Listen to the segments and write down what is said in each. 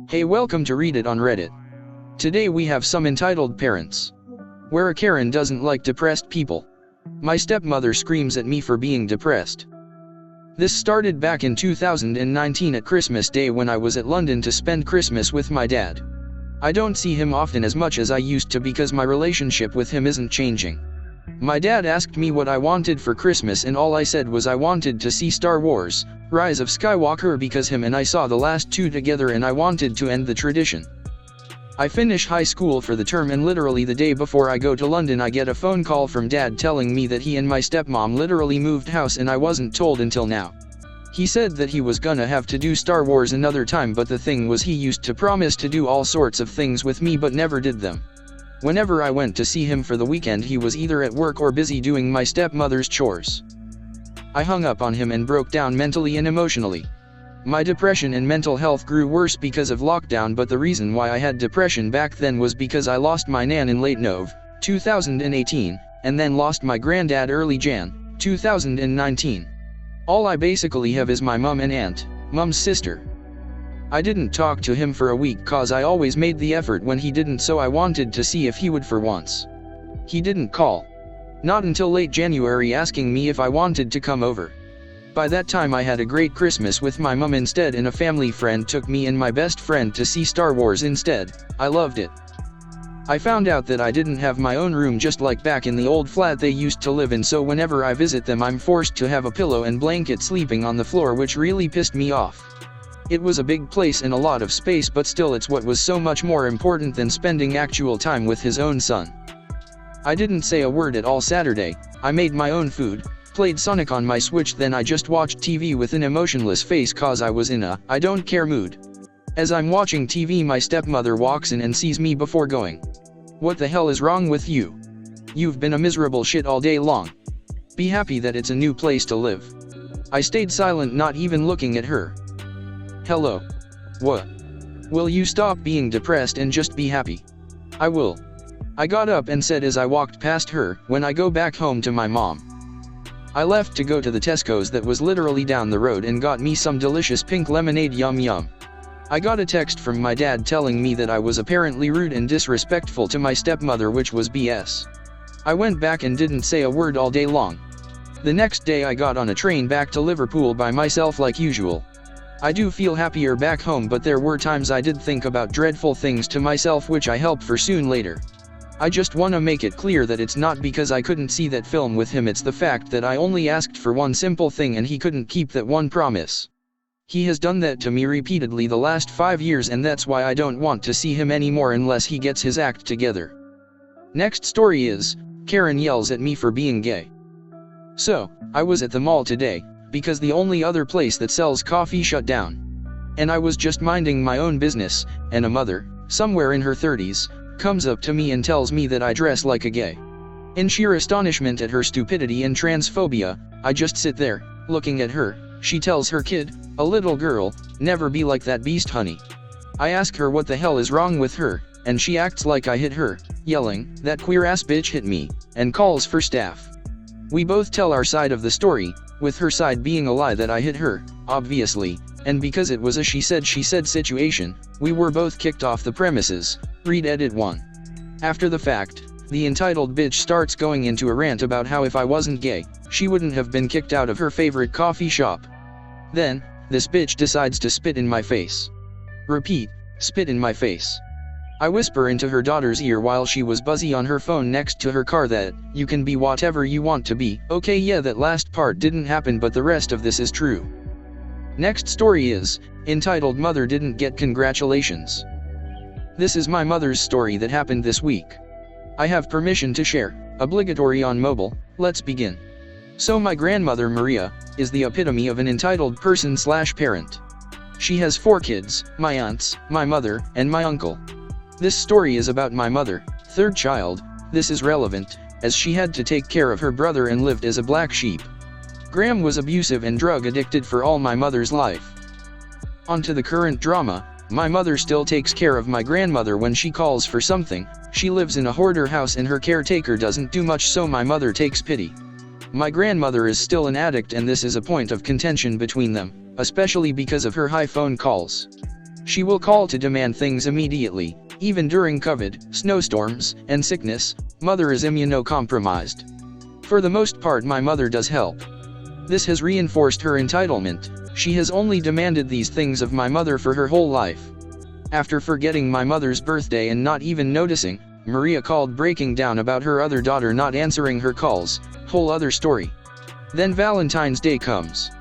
Hey, welcome to Read It on Reddit. Today we have some entitled parents. Where a Karen doesn't like depressed people. My stepmother screams at me for being depressed. This started back in 2019 at Christmas Day when I was at London to spend Christmas with my dad. I don't see him often as much as I used to because my relationship with him isn't changing. My dad asked me what I wanted for Christmas and all I said was I wanted to see Star Wars, Rise of Skywalker because him and I saw the last two together and I wanted to end the tradition. I finish high school for the term and literally the day before I go to London I get a phone call from Dad telling me that he and my stepmom literally moved house and I wasn't told until now. He said that he was gonna have to do Star Wars another time, but the thing was he used to promise to do all sorts of things with me but never did them. Whenever I went to see him for the weekend he was either at work or busy doing my stepmother's chores. I hung up on him and broke down mentally and emotionally. My depression and mental health grew worse because of lockdown, but the reason why I had depression back then was because I lost my nan in late Nov. 2018, and then lost my granddad early Jan. 2019. All I basically have is my mum and aunt, mum's sister. I didn't talk to him for a week cause I always made the effort when he didn't, so I wanted to see if he would for once. He didn't call. Not until late January asking me if I wanted to come over. By that time I had a great Christmas with my mum instead and a family friend took me and my best friend to see Star Wars instead. I loved it. I found out that I didn't have my own room just like back in the old flat they used to live in, so whenever I visit them I'm forced to have a pillow and blanket sleeping on the floor, which really pissed me off. It was a big place and a lot of space, but still it's what was so much more important than spending actual time with his own son. I didn't say a word at all Saturday. I made my own food, played Sonic on my Switch, then I just watched TV with an emotionless face cause I was in a I don't care mood. As I'm watching TV my stepmother walks in and sees me before going, "What the hell is wrong with you? You've been a miserable shit all day long. Be happy that it's a new place to live." I stayed silent, not even looking at her. "Hello. What? Will you stop being depressed and just be happy?" "I will," I got up and said as I walked past her, "when I go back home to my mom." I left to go to the Tesco's that was literally down the road and got me some delicious pink lemonade, yum yum. I got a text from my dad telling me that I was apparently rude and disrespectful to my stepmother, which was BS. I went back and didn't say a word all day long. The next day I got on a train back to Liverpool by myself like usual. I do feel happier back home, but there were times I did think about dreadful things to myself which I help for soon later. I just wanna make it clear that it's not because I couldn't see that film with him, it's the fact that I only asked for one simple thing and he couldn't keep that one promise. He has done that to me repeatedly the last 5 years, and that's why I don't want to see him anymore unless he gets his act together. Next story is, Karen yells at me for being gay. So, I was at the mall today, because the only other place that sells coffee shut down. And I was just minding my own business, and a mother, somewhere in her 30s, comes up to me and tells me that I dress like a gay. In sheer astonishment at her stupidity and transphobia, I just sit there, looking at her. She tells her kid, a little girl, "Never be like that beast, honey." I ask her what the hell is wrong with her, and she acts like I hit her, yelling, "That queer ass bitch hit me," and calls for staff. We both tell our side of the story, with her side being a lie that I hit her, obviously, and because it was a she said situation, we were both kicked off the premises. ReadIT 1. After the fact, the entitled bitch starts going into a rant about how if I wasn't gay, she wouldn't have been kicked out of her favorite coffee shop. Then, this bitch decides to spit in my face. Repeat, spit in my face. I whisper into her daughter's ear while she was busy on her phone next to her car that, "You can be whatever you want to be." Okay, yeah, that last part didn't happen, but the rest of this is true. Next story is, entitled Mother Didn't Get Congratulations. This is my mother's story that happened this week. I have permission to share, obligatory on mobile. Let's begin. So my grandmother Maria is the epitome of an entitled person/parent. She has 4 kids, my aunts, my mother, and my uncle. This story is about my mother, 3rd child. This is relevant, as she had to take care of her brother and lived as a black sheep. Graham was abusive and drug addicted for all my mother's life. On to the current drama. My mother still takes care of my grandmother when she calls for something. She lives in a hoarder house and her caretaker doesn't do much, so my mother takes pity. My grandmother is still an addict and this is a point of contention between them, especially because of her high phone calls. She will call to demand things immediately, even during COVID, snowstorms, and sickness. Mother is immunocompromised. For the most part, my mother does help. This has reinforced her entitlement. She has only demanded these things of my mother for her whole life. After forgetting my mother's birthday and not even noticing, Maria called breaking down about her other daughter not answering her calls. Whole other story. Then Valentine's Day comes.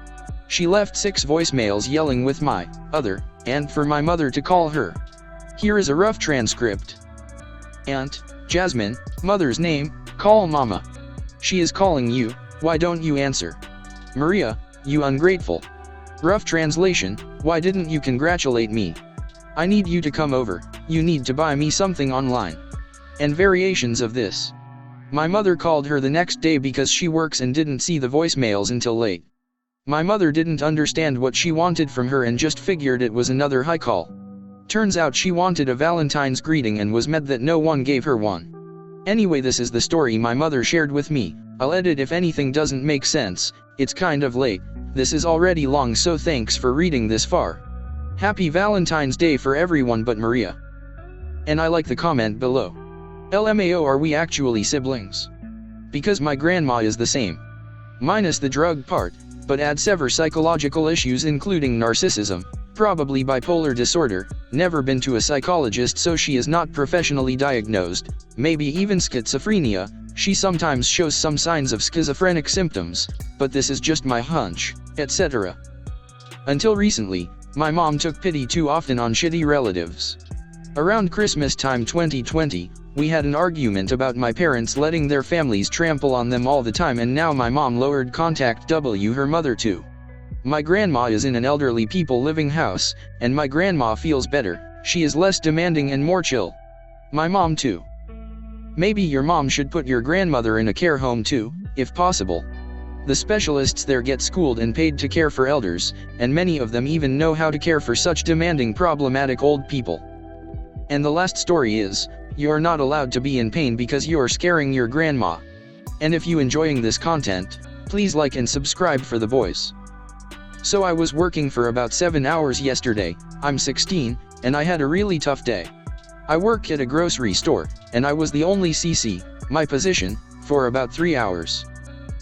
She left 6 voicemails yelling with my other aunt for my mother to call her. Here is a rough transcript. Aunt Jasmine, mother's name, call mama. She is calling you, why don't you answer? Maria, you ungrateful. Rough translation, why didn't you congratulate me? I need you to come over, you need to buy me something online. And variations of this. My mother called her the next day because she works and didn't see the voicemails until late. My mother didn't understand what she wanted from her and just figured it was another hi call. Turns out she wanted a Valentine's greeting and was mad that no one gave her one. Anyway, this is the story my mother shared with me. I'll edit if anything doesn't make sense. It's kind of late. This is already long, so thanks for reading this far. Happy Valentine's Day for everyone but Maria. And I like the comment below. LMAO, are we actually siblings? Because my grandma is the same. Minus the drug part, but adds severe psychological issues including narcissism, probably bipolar disorder, never been to a psychologist so she is not professionally diagnosed, maybe even schizophrenia. She sometimes shows some signs of schizophrenic symptoms, but this is just my hunch, etc. Until recently, my mom took pity too often on shitty relatives. Around Christmas time 2020, we had an argument about my parents letting their families trample on them all the time, and now my mom lowered contact w her mother too. My grandma is in an elderly people living house, and my grandma feels better. She is less demanding and more chill. My mom too. Maybe your mom should put your grandmother in a care home too, if possible. The specialists there get schooled and paid to care for elders, and many of them even know how to care for such demanding, problematic old people. And the last story is, you're not allowed to be in pain because you're scaring your grandma. And if you enjoying this content, please like and subscribe for the boys. So I was working for about 7 hours yesterday. I'm 16, and I had a really tough day. I work at a grocery store, and I was the only CC, my position, for about 3 hours.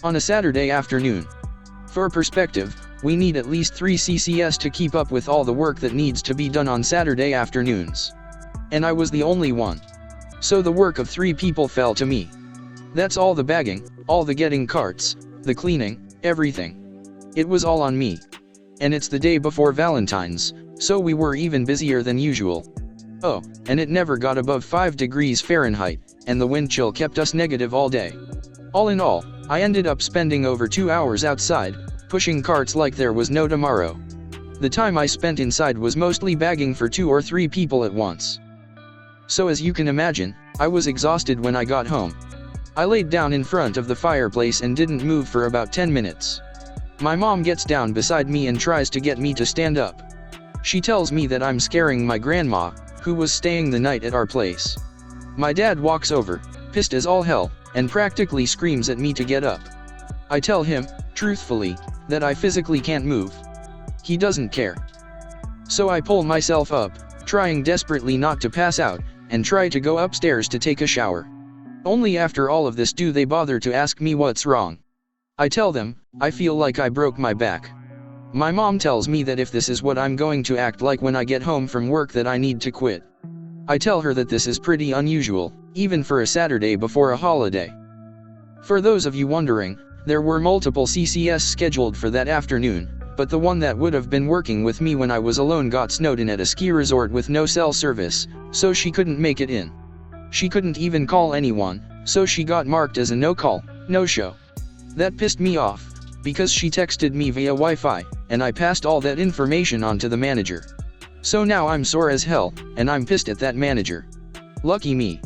On a Saturday afternoon. For perspective, we need at least 3 CCS to keep up with all the work that needs to be done on Saturday afternoons. And I was the only one. So the work of 3 people fell to me. That's all the bagging, all the getting carts, the cleaning, everything. It was all on me. And it's the day before Valentine's, so we were even busier than usual. Oh, and it never got above 5 degrees Fahrenheit, and the wind chill kept us negative all day. All in all, I ended up spending over 2 hours outside, pushing carts like there was no tomorrow. The time I spent inside was mostly bagging for 2 or 3 people at once. So as you can imagine, I was exhausted when I got home. I laid down in front of the fireplace and didn't move for about 10 minutes. My mom gets down beside me and tries to get me to stand up. She tells me that I'm scaring my grandma, who was staying the night at our place. My dad walks over, pissed as all hell, and practically screams at me to get up. I tell him, truthfully, that I physically can't move. He doesn't care. So I pull myself up, trying desperately not to pass out, and try to go upstairs to take a shower. Only after all of this do they bother to ask me what's wrong. I tell them, I feel like I broke my back. My mom tells me that if this is what I'm going to act like when I get home from work, that I need to quit. I tell her that this is pretty unusual, even for a Saturday before a holiday. For those of you wondering, there were multiple CCS scheduled for that afternoon, but the one that would have been working with me when I was alone got snowed in at a ski resort with no cell service, so she couldn't make it in. She couldn't even call anyone, so she got marked as a no-call, no-show. That pissed me off, because she texted me via Wi-Fi, and I passed all that information on to the manager. So now I'm sore as hell, and I'm pissed at that manager. Lucky me.